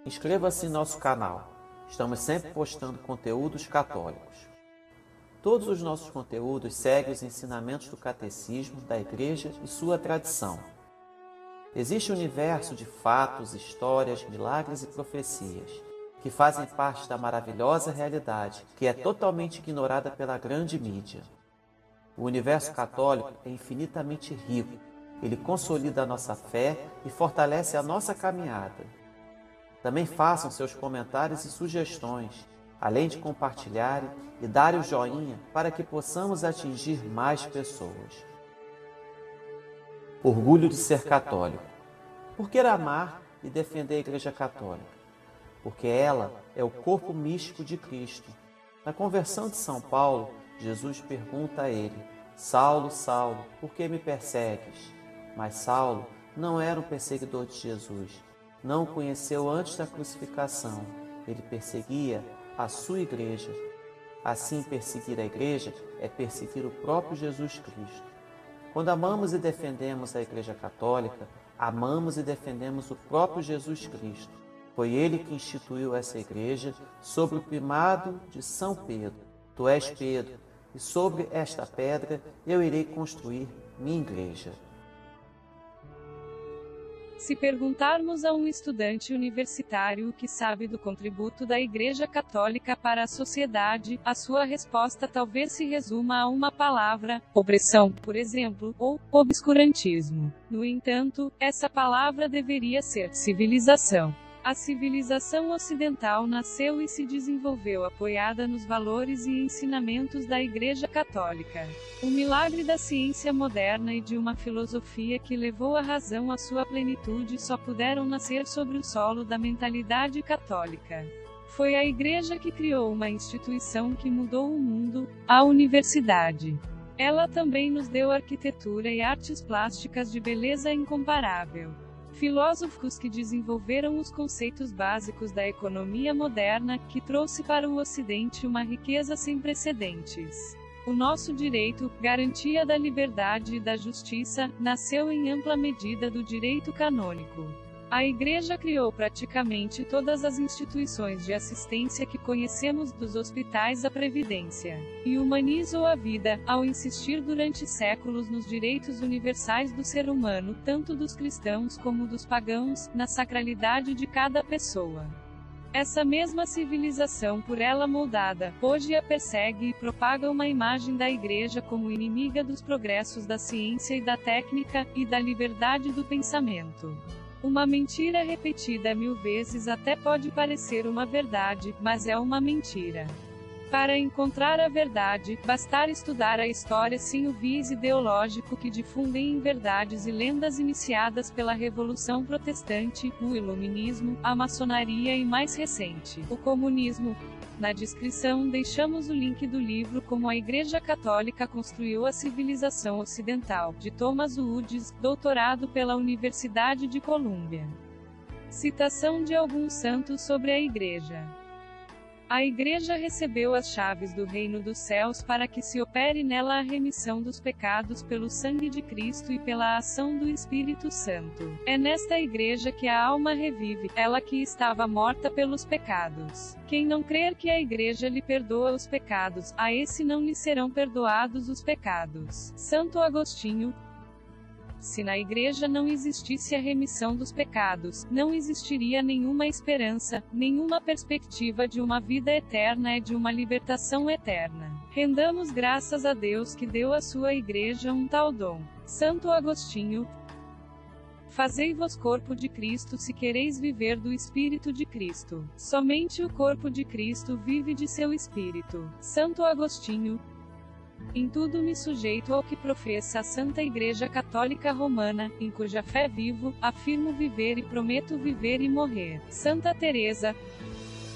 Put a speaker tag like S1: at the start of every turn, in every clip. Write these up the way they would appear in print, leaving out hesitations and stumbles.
S1: Inscreva-se em nosso canal. Estamos sempre postando conteúdos católicos. Todos os nossos conteúdos seguem os ensinamentos do Catecismo, da Igreja e sua tradição. Existe um universo de fatos, histórias, milagres e profecias que fazem parte da maravilhosa realidade que é totalmente ignorada pela grande mídia. O universo católico é infinitamente rico. Ele consolida a nossa fé e fortalece a nossa caminhada. Também façam seus comentários e sugestões, além de compartilharem e darem o joinha para que possamos atingir mais pessoas. Orgulho de ser católico. Por que amar e defender a Igreja Católica? Porque ela é o corpo místico de Cristo. Na conversão de São Paulo, Jesus pergunta a ele: Saulo, Saulo, por que me persegues? Mas Saulo não era um perseguidor de Jesus. Não o conheceu antes da crucificação. Ele perseguia a sua igreja. Assim, perseguir a igreja é perseguir o próprio Jesus Cristo. Quando amamos e defendemos a Igreja Católica, amamos e defendemos o próprio Jesus Cristo. Foi ele que instituiu essa igreja sob o primado de São Pedro. Tu és Pedro, e sobre esta pedra eu irei construir minha igreja.
S2: Se perguntarmos a um estudante universitário o que sabe do contributo da Igreja Católica para a sociedade, a sua resposta talvez se resuma a uma palavra: opressão, por exemplo, ou obscurantismo. No entanto, essa palavra deveria ser civilização. A civilização ocidental nasceu e se desenvolveu apoiada nos valores e ensinamentos da Igreja Católica. O milagre da ciência moderna e de uma filosofia que levou a razão à sua plenitude só puderam nascer sobre o solo da mentalidade católica. Foi a Igreja que criou uma instituição que mudou o mundo, a universidade. Ela também nos deu arquitetura e artes plásticas de beleza incomparável. Filósofos que desenvolveram os conceitos básicos da economia moderna, que trouxe para o Ocidente uma riqueza sem precedentes. O nosso direito, garantia da liberdade e da justiça, nasceu em ampla medida do direito canônico. A Igreja criou praticamente todas as instituições de assistência que conhecemos, dos hospitais à previdência, e humanizou a vida, ao insistir durante séculos nos direitos universais do ser humano, tanto dos cristãos como dos pagãos, na sacralidade de cada pessoa. Essa mesma civilização por ela moldada, hoje a persegue e propaga uma imagem da Igreja como inimiga dos progressos da ciência e da técnica, e da liberdade do pensamento. Uma mentira repetida 1000 vezes até pode parecer uma verdade, mas é uma mentira. Para encontrar a verdade, bastar estudar a história sem o viés ideológico que difundem verdades e lendas iniciadas pela Revolução Protestante, o Iluminismo, a maçonaria e, mais recente, o comunismo. Na descrição deixamos o link do livro Como a Igreja Católica Construiu a Civilização Ocidental, de Thomas Woods, doutorado pela Universidade de Colômbia. Citação de alguns santos sobre a Igreja. A Igreja recebeu as chaves do reino dos céus para que se opere nela a remissão dos pecados pelo sangue de Cristo e pela ação do Espírito Santo. É nesta Igreja que a alma revive, ela que estava morta pelos pecados. Quem não crer que a Igreja lhe perdoa os pecados, a esse não lhe serão perdoados os pecados. Santo Agostinho. Se na Igreja não existisse a remissão dos pecados, não existiria nenhuma esperança, nenhuma perspectiva de uma vida eterna e de uma libertação eterna. Rendamos graças a Deus que deu à sua Igreja um tal dom. Santo Agostinho. Fazei-vos corpo de Cristo se quereis viver do Espírito de Cristo. Somente o corpo de Cristo vive de seu Espírito. Santo Agostinho. Em tudo me sujeito ao que professa a Santa Igreja Católica Romana, em cuja fé vivo, afirmo viver e prometo viver e morrer. Santa Teresa.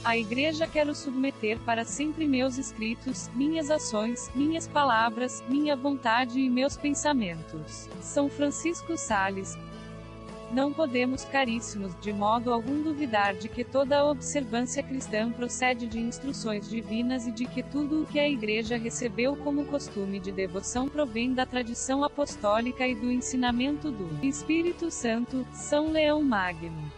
S2: A Igreja quero submeter para sempre meus escritos, minhas ações, minhas palavras, minha vontade e meus pensamentos. São Francisco Sales. Não podemos, caríssimos, de modo algum duvidar de que toda a observância cristã procede de instruções divinas e de que tudo o que a Igreja recebeu como costume de devoção provém da tradição apostólica e do ensinamento do Espírito Santo. São Leão Magno.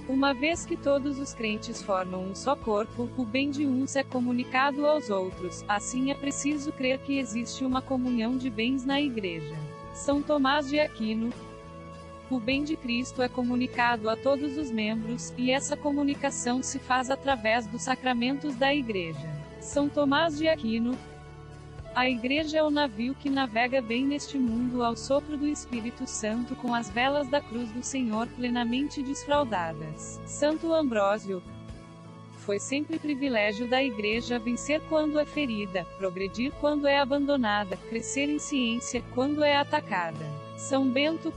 S2: Uma vez que todos os crentes formam um só corpo, o bem de uns é comunicado aos outros, assim é preciso crer que existe uma comunhão de bens na Igreja. São Tomás de Aquino. O bem de Cristo é comunicado a todos os membros, e essa comunicação se faz através dos sacramentos da Igreja. São Tomás de Aquino. A Igreja é o navio que navega bem neste mundo ao sopro do Espírito Santo com as velas da cruz do Senhor plenamente desfraldadas. Santo Ambrósio. Foi sempre privilégio da Igreja vencer quando é ferida, progredir quando é abandonada, crescer em ciência quando é atacada. São Bento.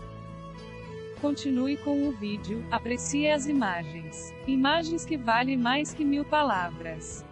S2: Continue com o vídeo, aprecie as imagens. Imagens que valem mais que 1000 palavras.